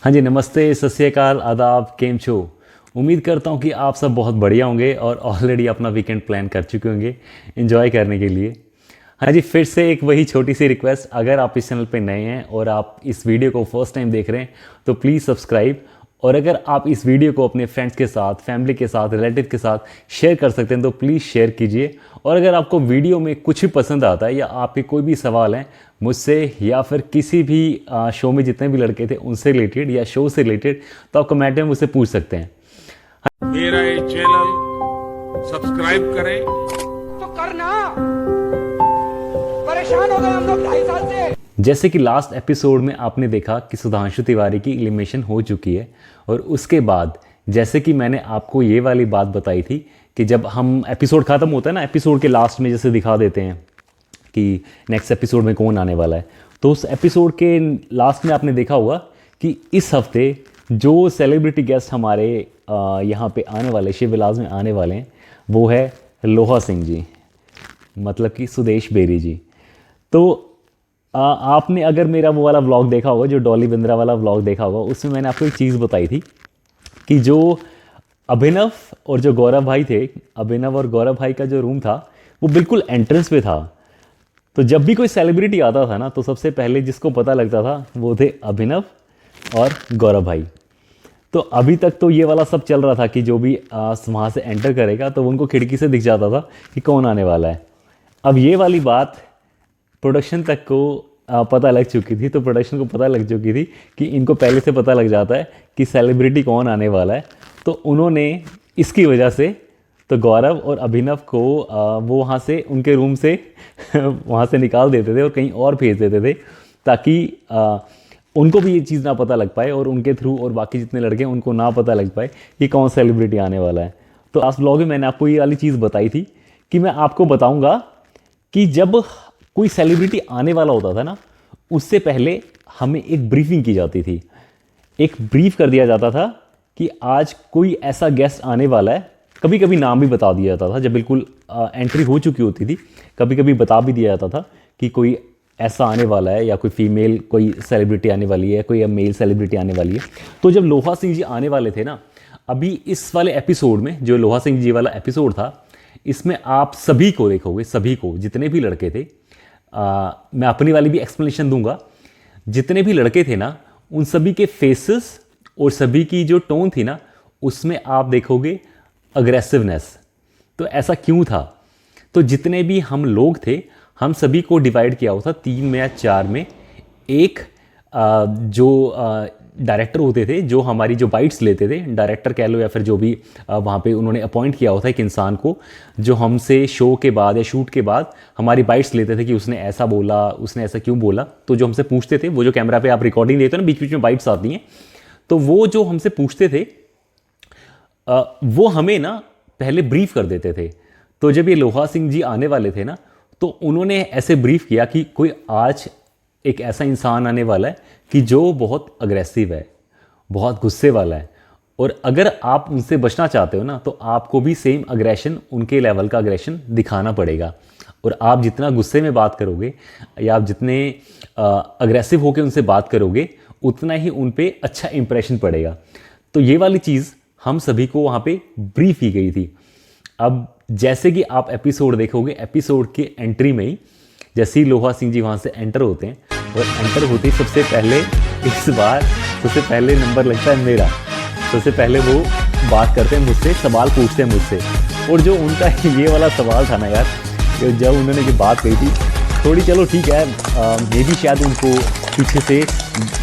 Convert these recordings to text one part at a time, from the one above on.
हाँ जी, नमस्ते, सत श्री अकाल, आदाब, केम छो। उम्मीद करता हूँ कि आप सब बहुत बढ़िया होंगे और ऑलरेडी अपना वीकेंड प्लान कर चुके होंगे एंजॉय करने के लिए। हाँ जी, फिर से एक वही छोटी सी रिक्वेस्ट, अगर आप इस चैनल पे नए हैं और आप इस वीडियो को फर्स्ट टाइम देख रहे हैं तो प्लीज़ सब्सक्राइब। और अगर आप इस वीडियो को अपने फ्रेंड्स के साथ, फैमिली के साथ, रिलेटिव के साथ शेयर कर सकते हैं तो प्लीज़ शेयर कीजिए। और अगर आपको वीडियो में कुछ भी पसंद आता है या आपके कोई भी सवाल हैं मुझसे या फिर किसी भी शो में जितने भी लड़के थे उनसे रिलेटेड या शो से रिलेटेड, तो आप कमेंट में मुझसे पूछ सकते हैं। मेरा ये चैनल सब्सक्राइब करें। तो करना, परेशान हो गए हम लोग 2.5 साल से। जैसे कि लास्ट एपिसोड में आपने देखा कि सुधांशु तिवारी की एलिमिनेशन हो चुकी है और उसके बाद जैसे कि मैंने आपको ये वाली बात बताई थी कि जब हम एपिसोड ख़त्म होता है ना, एपिसोड के लास्ट में जैसे दिखा देते हैं कि नेक्स्ट एपिसोड में कौन आने वाला है, तो उस एपिसोड के लास्ट में आपने देखा होगा कि इस हफ्ते जो सेलिब्रिटी गेस्ट हमारे यहाँ पे आने वाले, शिव विलास में आने वाले हैं, वो है लोहा सिंह जी, मतलब कि सुदेश बेरी जी। तो आपने अगर मेरा वो वाला व्लॉग देखा होगा, जो डॉली बिंद्रा वाला व्लॉग देखा होगा, उसमें मैंने आपको एक चीज़ बताई थी कि जो अभिनव और जो गौरव भाई थे, अभिनव और गौरव भाई का जो रूम था वो बिल्कुल एंट्रेंस पे था। तो जब भी कोई सेलिब्रिटी आता था ना, तो सबसे पहले जिसको पता लगता था वो थे अभिनव और गौरव भाई। तो अभी तक तो ये वाला सब चल रहा था कि जो भी वहाँ से एंटर करेगा तो उनको खिड़की से दिख जाता था कि कौन आने वाला है। अब ये वाली बात प्रोडक्शन तक को पता लग चुकी थी, तो प्रोडक्शन को पता लग चुकी थी कि इनको पहले से पता लग जाता है कि सेलिब्रिटी कौन आने वाला है। तो उन्होंने इसकी वजह से तो गौरव और अभिनव को वो वहाँ से, उनके रूम से वहाँ से निकाल देते थे और कहीं और भेज देते थे, ताकि उनको भी ये चीज़ ना पता लग पाए और उनके थ्रू और बाकी जितने लड़के हैं उनको ना पता लग पाए कि कौन सेलिब्रिटी आने वाला है। तो लास्ट व्लॉग में मैंने आपको ये वाली चीज़ बताई थी कि मैं आपको बताऊँगा कि जब कोई सेलिब्रिटी आने वाला होता था ना, उससे पहले हमें एक ब्रीफिंग की जाती थी, एक ब्रीफ कर दिया जाता था कि आज कोई ऐसा गेस्ट आने वाला है। कभी कभी नाम भी बता दिया जाता था जब बिल्कुल एंट्री हो चुकी होती थी, कभी कभी बता भी दिया जाता था कि कोई ऐसा आने वाला है, या कोई फीमेल कोई सेलिब्रिटी आने वाली है, कोई मेल सेलिब्रिटी आने वाली है। तो जब लोहा सिंह जी आने वाले थे ना, अभी इस वाले एपिसोड में जो लोहा सिंह जी वाला एपिसोड था, इसमें आप सभी को देखोगे, सभी को, जितने भी लड़के थे, मैं अपनी वाली भी एक्सप्लेनेशन दूंगा, जितने भी लड़के थे ना उन सभी के फेसेस और सभी की जो टोन थी ना, उसमें आप देखोगे अग्रेसिवनेस। तो ऐसा क्यों था? तो जितने भी हम लोग थे, हम सभी को डिवाइड किया हुआ था 3 में या 4 में। एक जो डायरेक्टर होते थे, जो हमारी जो बाइट्स लेते थे, डायरेक्टर कह लो या फिर जो भी वहाँ पे उन्होंने अपॉइंट किया हुआ था एक इंसान को, जो हमसे शो के बाद या शूट के बाद हमारी बाइट्स लेते थे कि उसने ऐसा बोला, उसने ऐसा क्यों बोला। तो जो हमसे पूछते थे, वो जो कैमरा पे आप रिकॉर्डिंग देते हो ना, बीच बीच में बाइट्स आती हैं, तो वो जो हमसे पूछते थे वो हमें ना पहले ब्रीफ कर देते थे। तो जब ये लोहा सिंह जी आने वाले थे ना, तो उन्होंने ऐसे ब्रीफ किया कि कोई आज एक ऐसा इंसान आने वाला है कि जो बहुत अग्रेसिव है, बहुत गुस्से वाला है, और अगर आप उनसे बचना चाहते हो ना, तो आपको भी सेम अग्रेशन, उनके लेवल का अग्रेशन दिखाना पड़ेगा। और आप जितना गुस्से में बात करोगे या आप जितने अग्रेसिव होकर उनसे बात करोगे, उतना ही उन पे अच्छा इंप्रेशन पड़ेगा। तो ये वाली चीज़ हम सभी को वहाँ पे ब्रीफ की गई थी। अब जैसे कि आप एपिसोड देखोगे, एपिसोड के एंट्री में ही जैसे ही लोहा सिंह जी वहाँ से एंटर होते हैं, और एंटर होते ही सबसे पहले, इस बार सबसे पहले नंबर लगता है मेरा। सबसे पहले वो बात करते हैं मुझसे, सवाल पूछते हैं मुझसे, और जो उनका ये वाला सवाल था ना यार, जब उन्होंने जो बात कही थी थोड़ी, चलो ठीक है, ये भी शायद उनको पीछे से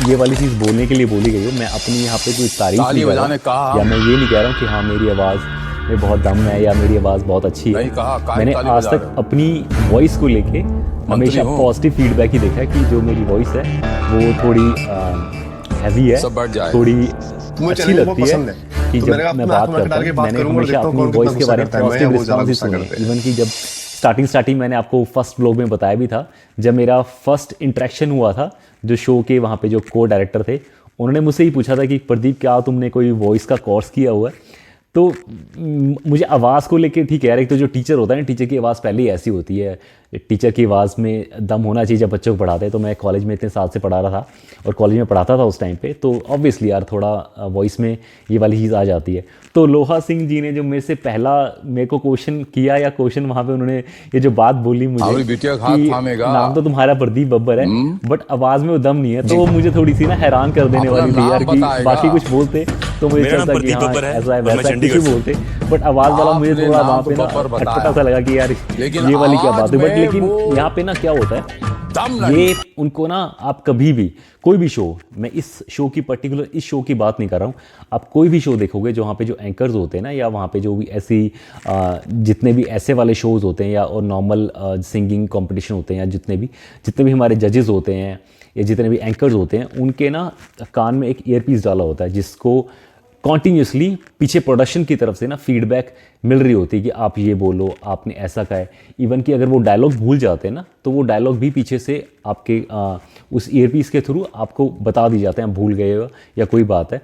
ये वाली चीज़ बोलने के लिए बोली गई हो। मैं अपनी यहाँ पे कोई तारीफ नहीं कर रहा हूँ, या मैं ये नहीं कह रहा हूँ कि हाँ मेरी आवाज़ में बहुत दम है या मेरी आवाज़ बहुत अच्छी है। मैंने आज तक अपनी वॉइस को लेके हमेशा पॉजिटिव फीडबैक ही देखा है कि जो मेरी वॉइस है वो थोड़ी हैवी है, थोड़ी अच्छी लगती है कि जब मैं बात करता हूँ। मैंने हमेशा अपनी वॉइस के बारे में पॉजिटिव रिस्पॉन्स ही सुने। इवन कि जब स्टार्टिंग मैंने आपको फर्स्ट व्लॉग में बताया भी था, जब मेरा फर्स्ट इंटरेक्शन हुआ था, जो शो के वहाँ पे जो को डायरेक्टर थे, उन्होंने मुझसे ही पूछा था कि प्रदीप क्या तुमने कोई वॉइस का कोर्स किया हुआ है? तो मुझे आवाज़ को लेके ठीक है यार, एक तो जो टीचर होता है ना, टीचर की आवाज़ पहले ही ऐसी होती है, टीचर की आवाज़ में दम होना चाहिए जब बच्चों को पढ़ाते हैं। तो मैं कॉलेज में इतने साल से पढ़ा रहा था और कॉलेज में पढ़ाता था उस टाइम पे, तो ऑब्वियसली यार थोड़ा वॉइस में ये वाली चीज़ आ जाती है। तो लोहा सिंह जी ने जो मेरे से पहला मेरे को क्वेश्चन किया, या क्वेश्चन वहाँ पे उन्होंने ये जो बात बोली मुझे कि नाम तो तुम्हारा प्रदीप बब्बर है बट आवाज़ में वो दम नहीं है, तो वो मुझे थोड़ी सी ना हैरान कर देने वाली थी यार, कि बाकी कुछ बोलते तो मुझे चलता कि हाँ ऐसा है वैसा है, कुछ भी बोलते, बट आवाज़ वाला मुझे थोड़ा वहाँ पे ना खटपटा सा लगा कि यार ये वाली क्या बात है। बट लेकिन यहाँ पे ना क्या होता है, ये उनको ना आप कभी भी कोई भी शो, मैं इस शो की पर्टिकुलर इस शो की बात नहीं कर रहा हूँ, आप कोई भी शो देखोगे जो वहाँ पे जो एंकर्स होते हैं ना, या वहाँ पे जो भी ऐसी जितने भी ऐसे वाले शोज़ होते हैं या और नॉर्मल सिंगिंग कंपटीशन होते हैं, या जितने भी हमारे जजेस होते हैं या जितने भी एंकर्स होते हैं, उनके ना कान में एक ईयरपीस डाला होता है जिसको कॉन्टीन्यूसली पीछे प्रोडक्शन की तरफ से ना फीडबैक मिल रही होती है कि आप ये बोलो, आपने ऐसा कहा है। इवन कि अगर वो डायलॉग भूल जाते हैं ना, तो वो डायलॉग भी पीछे से आपके उस ईयरपीस के थ्रू आपको बता दी जाते हैं, आप भूल गए हो या कोई बात है।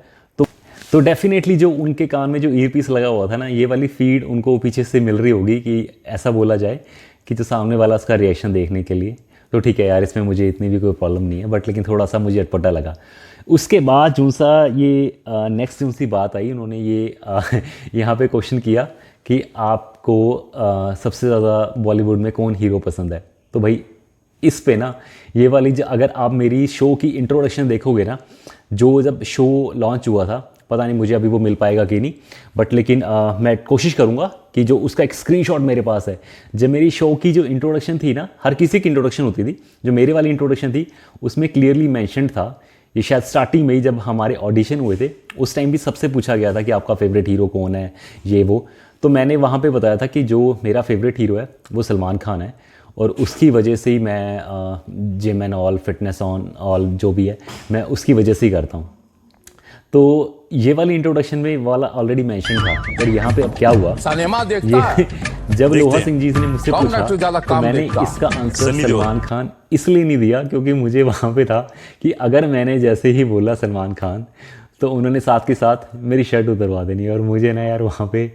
तो डेफिनेटली जो उनके कान में जो ईयरपीस लगा हुआ था ना, ये वाली फीड उनको पीछे से मिल रही होगी कि ऐसा बोला जाए कि जो सामने वाला उसका रिएक्शन देखने के लिए। तो ठीक है यार, इसमें मुझे इतनी भी कोई प्रॉब्लम नहीं है, बट लेकिन थोड़ा सा मुझे अटपटा लगा। उसके बाद जो सा ये नेक्स्ट जो सी बात आई, उन्होंने ये यहाँ पे क्वेश्चन किया कि आपको सबसे ज़्यादा बॉलीवुड में कौन हीरो पसंद है। तो भाई इस पे ना ये वाली अगर आप मेरी शो की इंट्रोडक्शन देखोगे ना, जो जब शो लॉन्च हुआ था, पता नहीं मुझे अभी वो मिल पाएगा कि नहीं, बट लेकिन मैं कोशिश करूँगा कि जो उसका एक स्क्रीनशॉट मेरे पास है, जब मेरी शो की जो इंट्रोडक्शन थी ना, हर किसी की इंट्रोडक्शन होती थी, जो मेरी वाली इंट्रोडक्शन थी उसमें क्लियरली मेंशन था, ये शायद स्टार्टिंग में ही जब हमारे ऑडिशन हुए थे उस टाइम भी सबसे पूछा गया था कि आपका फेवरेट हीरो कौन है, ये वो। तो मैंने वहाँ पे बताया था कि जो मेरा फेवरेट हीरो है वो सलमान खान है, और उसकी वजह से ही मैं gym and all, fitness on all जो भी है, मैं उसकी वजह से ही करता हूँ। तो ये वाली इंट्रोडक्शन में वाला ऑलरेडी मेंशन था। और यहाँ पे अब क्या हुआ, ये जब लोहा सिंह जी ने मुझसे पूछा तो मैंने इसका आंसर सलमान खान इसलिए नहीं दिया क्योंकि मुझे वहाँ पे था कि अगर मैंने जैसे ही बोला सलमान खान, तो उन्होंने साथ के साथ मेरी शर्ट उतरवा देनी, और मुझे ना यार वहाँ पे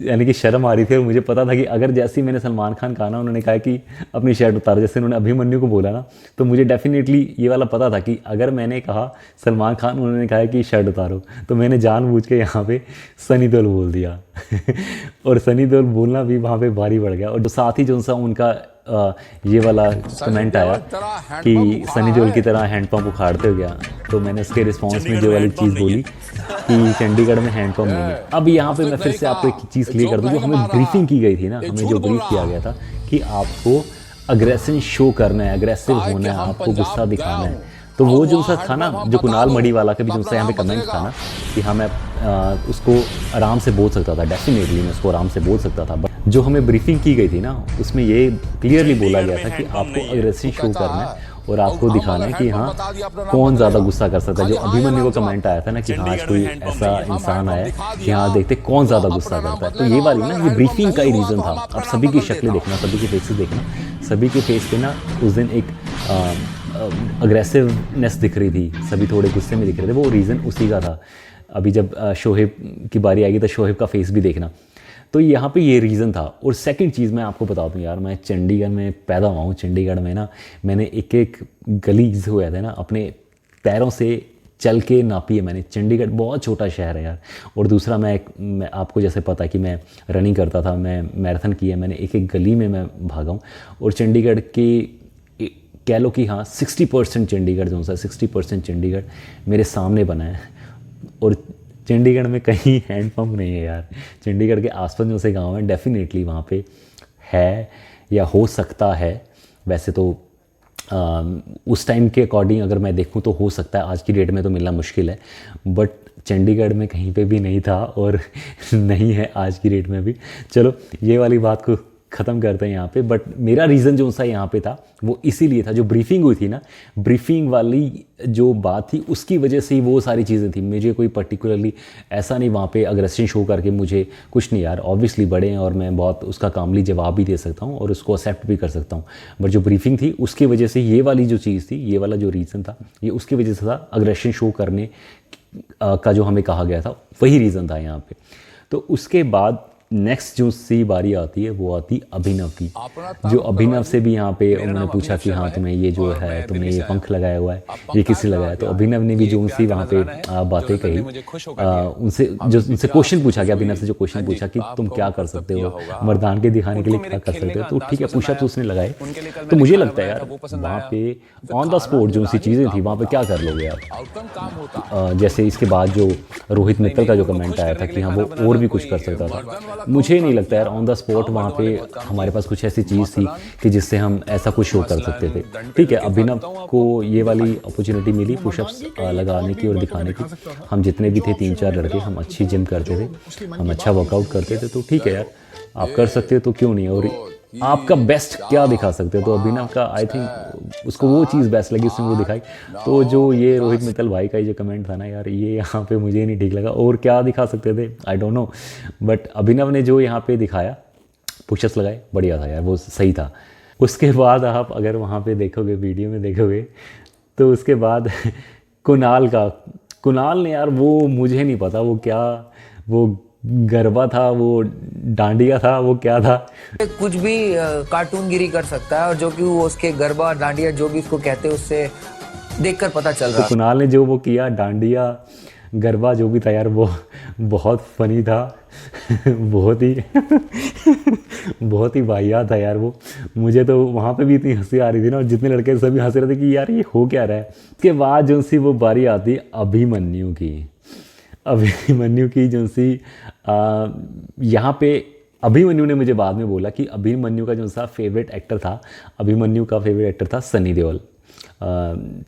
यानी कि शर्म आ रही थी। और मुझे पता था कि अगर जैसे ही मैंने सलमान खान कहा ना, उन्होंने कहा कि अपनी शर्ट उतार, जैसे उन्होंने अभिमन्यु को बोला ना, तो मुझे डेफिनेटली ये वाला पता था कि अगर मैंने कहा सलमान खान, उन्होंने कहा कि शर्ट उतारो, तो मैंने जानबूझ के यहाँ पे सनी देओल बोल दिया और सनी देओल बोलना भी वहाँ पे भारी पड़ गया। और साथ ही जो सा उनका ये वाला कमेंट आया कि सनी देओल की तरह हैंडपम्प उखाड़ते हो गया, तो मैंने उसके रिस्पॉन्स में जो वाली चीज़ बोली कि चंडीगढ़ में हैंडपम्प नहीं है। अब यहाँ पे मैं फिर से आपको एक चीज़ क्लियर कर दूँ, जो हमें ब्रीफिंग की गई थी ना, हमें जो ब्रीफ किया गया था कि आपको अग्रेशन शो करना है, अग्रेसिव होना है, आपको गुस्सा दिखाना है। तो वो जो सा था ना, जो कुणाल मड़ी वाला का भी जो सा यहाँ पे कमेंट था ना कि हाँ मैं उसको आराम से बोल सकता था, डेफिनेटली मैं उसको आराम से बोल सकता था, बट जो हमें ब्रीफिंग की गई थी ना, उसमें ये क्लियरली बोला गया था कि आपको अग्रेसिव शो करना है और आपको दिखाना है कि हाँ कौन ज़्यादा गुस्सा कर सकता है। जो अभिमन्यु को कमेंट आया था ना कि हाँ आज कोई ऐसा इंसान आया कि हाँ देखते कौन ज़्यादा गुस्सा करता है, तो ये वाली ना ये ब्रीफिंग का ही रीज़न था। अब सभी की शक्लें देखना, सभी के फेसेस देखना, सभी के फेस पे ना उस दिन एक अग्रेसिवनेस दिख रही थी, सभी थोड़े गुस्से में दिख रहे थे, वो रीज़न उसी का था। अभी जब शोहेब की बारी आएगी तो शोहेब का फेस भी देखना, तो यहाँ पे ये रीज़न था। और सेकंड चीज़ मैं आपको बता दूँ यार, मैं चंडीगढ़ में पैदा हुआ हूँ। चंडीगढ़ में ना मैंने एक एक गली जिसे हुआ था ना अपने पैरों से चल के नापी है मैंने। चंडीगढ़ बहुत छोटा शहर है यार। और दूसरा मैं आपको जैसे पता है कि मैं रनिंग करता था, मैं मैराथन की है मैंने, एक एक गली में मैं भागा हूँ। और चंडीगढ़ के कह लो कि हाँ 60% चंडीगढ़ जो सा 60% चंडीगढ़ मेरे सामने बना है। और चंडीगढ़ में कहीं हैंडपम्प नहीं है यार। चंडीगढ़ के आसपास जो से गांव हैं डेफिनेटली वहाँ पे है या हो सकता है। वैसे तो उस टाइम के अकॉर्डिंग अगर मैं देखूँ तो हो सकता है, आज की डेट में तो मिलना मुश्किल है, बट चंडीगढ़ में कहीं पे भी नहीं था और नहीं है आज की डेट में भी। चलो ये वाली बात को ख़त्म करते हैं यहाँ पे। बट मेरा रीज़न जो सा यहाँ पे था वो इसीलिए था, जो ब्रीफिंग हुई थी ना, ब्रीफिंग वाली जो बात थी उसकी वजह से ही वो सारी चीज़ें थी। मुझे कोई पर्टिकुलरली ऐसा नहीं वहाँ पे अग्रेशन शो करके मुझे कुछ नहीं यार, ऑब्वियसली बड़े हैं और मैं बहुत उसका कामली जवाब भी दे सकता हूँ और उसको एक्सेप्ट भी कर सकता हूँ। बट जो ब्रीफिंग थी उसकी वजह से ये वाली जो चीज़ थी, ये वाला जो रीज़न था, ये उसकी वजह से था, अग्रेशन शो करने का जो हमें कहा गया था वही रीज़न था यहाँ पे। तो उसके बाद नेक्स्ट जो सी बारी आती है वो आती अभिनव की। जो अभिनव से भी यहाँ पे उन्होंने पूछा कि हाँ तुम्हें ये जो है तुमने ये पंख लगाया हुआ है ये किसने लगाया, तो अभिनव ने भी जो उनसी वहाँ पे बातें कही, उनसे क्वेश्चन पूछा गया, अभिनव से जो क्वेश्चन पूछा कि तुम क्या कर सकते हो, मर्दानगी दिखाने के लिए क्या कर सकते हो, तो ठीक है पुशअप्स उसने लगाए। तो मुझे लगता है यार वहाँ पे ऑन द स्पॉट जो उनसी चीज़ें थी वहाँ पे क्या कर लोगे आप। जैसे इसके बाद जो रोहित मित्तल का जो कमेंट आया था कि हाँ वो और भी कुछ कर सकता था, मुझे नहीं लगता यार ऑन द स्पॉट वहाँ पे हमारे पास कुछ ऐसी चीज़ थी कि जिससे हम ऐसा कुछ शो कर सकते थे। ठीक है, अभिनव को ये वाली अपॉर्चुनिटी मिली पुशअप्स लगाने की और दिखाने की। हम जितने भी थे 3-4 लड़के, हम अच्छी जिम करते थे, हम अच्छा वर्कआउट करते थे, तो ठीक है यार आप कर सकते हो तो क्यों नहीं। और आपका बेस्ट क्या दिखा सकते हो, तो अभिनव का आई थिंक उसको वो चीज़ बेस्ट लगी, उसने वो दिखाई। तो जो ये रोहित मित्तल भाई का जो कमेंट था ना यार, ये यहाँ पे मुझे नहीं ठीक लगा। और क्या दिखा सकते थे आई डोंट नो, बट अभिनव ने जो यहाँ पे दिखाया पुशअप्स लगाए बढ़िया था यार, वो सही था। उसके बाद आप अगर वहाँ पे देखोगे वीडियो में देखोगे तो उसके बाद कुणाल ने यार वो मुझे नहीं पता वो क्या, वो गरबा था, वो डांडिया था, वो क्या था, कुछ भी कार्टूनगिरी कर सकता है और जो कि वो उसके गरबा डांडिया जो भी उसको कहते हैं उससे देखकर पता चल रहा है। तो कुणाल ने जो वो किया डांडिया गरबा जो भी था यार वो बहुत फनी था बहुत ही वाहियात था यार वो। मुझे तो वहाँ पे भी इतनी हंसी आ रही थी ना, और जितने लड़के सभी हंस रहे थे कि यार ये हो क्या रहा है। उसके बाद जो सी वो बारी आती अभिमन्यु की जो सी यहाँ पे अभिमन्यु ने मुझे बाद में बोला कि अभिमन्यु का जो सा फेवरेट एक्टर था, अभिमन्यु का फेवरेट एक्टर था सनी देओल।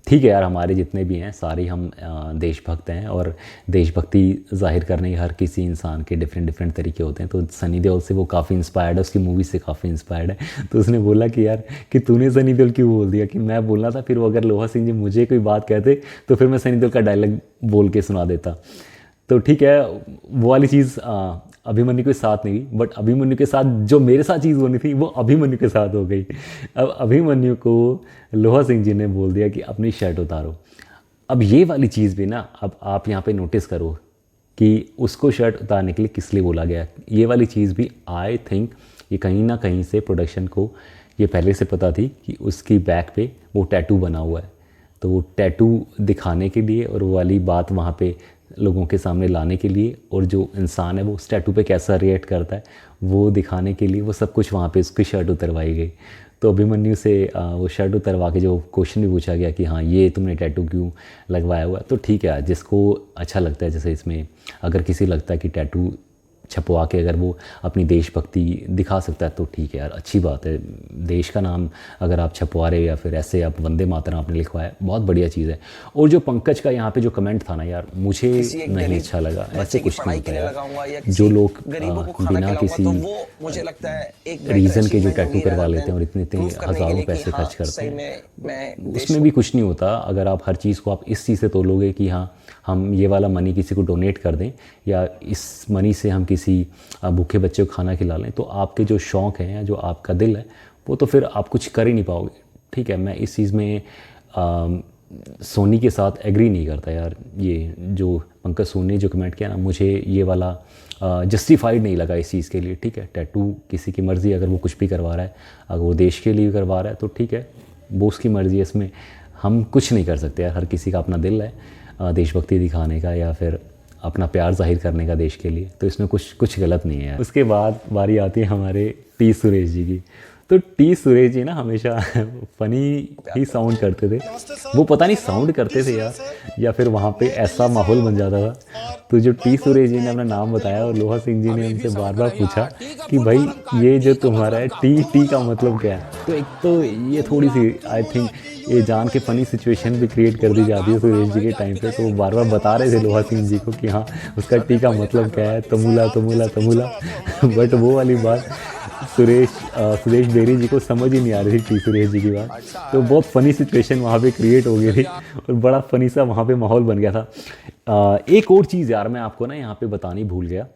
ठीक है यार, हमारे जितने भी हैं सारे हम देशभक्त हैं, और देशभक्ति जाहिर करने के हर किसी इंसान के डिफरेंट तरीके होते हैं। तो सनी देओल से वो काफ़ी इंस्पायर्ड है, उसकी मूवी से काफ़ी इंस्पायर्ड है। तो उसने बोला कि यार कि तूने सनी देओल क्यों बोल दिया, कि मैं बोलना था, फिर वो अगर लोहा सिंह जी मुझे कोई बात कहते तो फिर मैं सनी देओल का डायलॉग बोल के सुना देता। तो ठीक है, वो वाली चीज़ अभिमन्यु के साथ नहीं, बट अभिमन्यु के साथ जो मेरे साथ चीज़ होनी थी वो अभिमन्यु के साथ हो गई। अब अभिमन्यु को लोहा सिंह जी ने बोल दिया कि अपनी शर्ट उतारो। अब ये वाली चीज़ भी ना, अब आप यहाँ पे नोटिस करो कि उसको शर्ट उतारने के लिए किस लिए बोला गया। ये वाली चीज़ भी आई थिंक ये कहीं ना कहीं से प्रोडक्शन को ये पहले से पता थी कि उसकी बैक पे वो टैटू बना हुआ है, तो वो टैटू दिखाने के लिए और वो वाली बात वहाँ पे लोगों के सामने लाने के लिए, और जो इंसान है वो उस टैटू पे कैसा रिएक्ट करता है वो दिखाने के लिए वो सब कुछ वहाँ पे उसकी शर्ट उतरवाई गई। तो अभिमन्यु से वो शर्ट उतरवा के जो क्वेश्चन भी पूछा गया कि हाँ ये तुमने टैटू क्यों लगवाया हुआ है। तो ठीक है, जिसको अच्छा लगता है, जैसे इसमें अगर किसी लगता है कि टैटू छपवा के अगर वो अपनी देशभक्ति दिखा सकता है तो ठीक है यार, अच्छी बात है। देश का नाम अगर आप छपवा रहे हो या फिर ऐसे आप वंदे मातरम आपने लिखवाया, बहुत बढ़िया चीज़ है। और जो पंकज का यहाँ पे जो कमेंट था ना यार, मुझे नहीं अच्छा लगा। ऐसे कुछ नहीं होता यार, जो लोग बिना किसी रीज़न के जो टैटू करवा लेते हैं और इतने हज़ारों पैसे खर्च करते हैं, उसमें भी कुछ नहीं होता। अगर आप हर चीज़ को आप इस चीज़ से तोलोगे कि हाँ हम ये वाला मनी किसी को डोनेट कर दें या इस मनी से हम किसी भूखे बच्चे को खाना खिला लें, तो आपके जो शौक़ हैं या जो आपका दिल है वो तो फिर आप कुछ कर ही नहीं पाओगे। ठीक है, मैं इस चीज़ में सोनी के साथ एग्री नहीं करता यार। ये जो पंकज सोनी ने जो कमेंट किया ना, मुझे ये वाला जस्टिफाइड नहीं लगा इस चीज़ के लिए। ठीक है, टैटू किसी की मर्ज़ी, अगर वो कुछ भी करवा रहा है, अगर वो देश के लिए करवा रहा है तो ठीक है, वो उसकी मर्ज़ी है, इसमें हम कुछ नहीं कर सकते यार। हर किसी का अपना दिल है देशभक्ति दिखाने का या फिर अपना प्यार जाहिर करने का देश के लिए, तो इसमें कुछ गलत नहीं है यार। उसके बाद बारी आती है हमारे टी सुरेश जी की। तो टी सुरेश जी ना हमेशा फ़नी ही साउंड करते थे, वो पता नहीं साउंड करते थे या फिर वहाँ पे ऐसा माहौल बन जाता था। तो जो टी सुरेश जी ने अपना नाम बताया और लोहा सिंह जी ने उनसे बार बार पूछा कि भाई ये जो तुम्हारा है टी का मतलब क्या है। तो एक तो ये थोड़ी सी आई थिंक ये जान के फ़नी सिचुएशन भी क्रिएट कर दी जाती है सुरेश जी के टाइम पे। तो वो बार बार बता रहे थे लोहा सिंह जी को कि हाँ उसका टी का मतलब क्या है, तमुला तमुला तमुला बट वो वाली बात सुरेश बेरी जी को समझ ही नहीं आ रही थी टी सुरेश जी की बात। तो बहुत फ़नी सिचुएशन वहाँ पे क्रिएट हो गई थी और बड़ा फ़नी सा वहाँ पे माहौल बन गया था। एक और चीज़ यार मैं आपको ना यहाँ पे बतानी भूल गया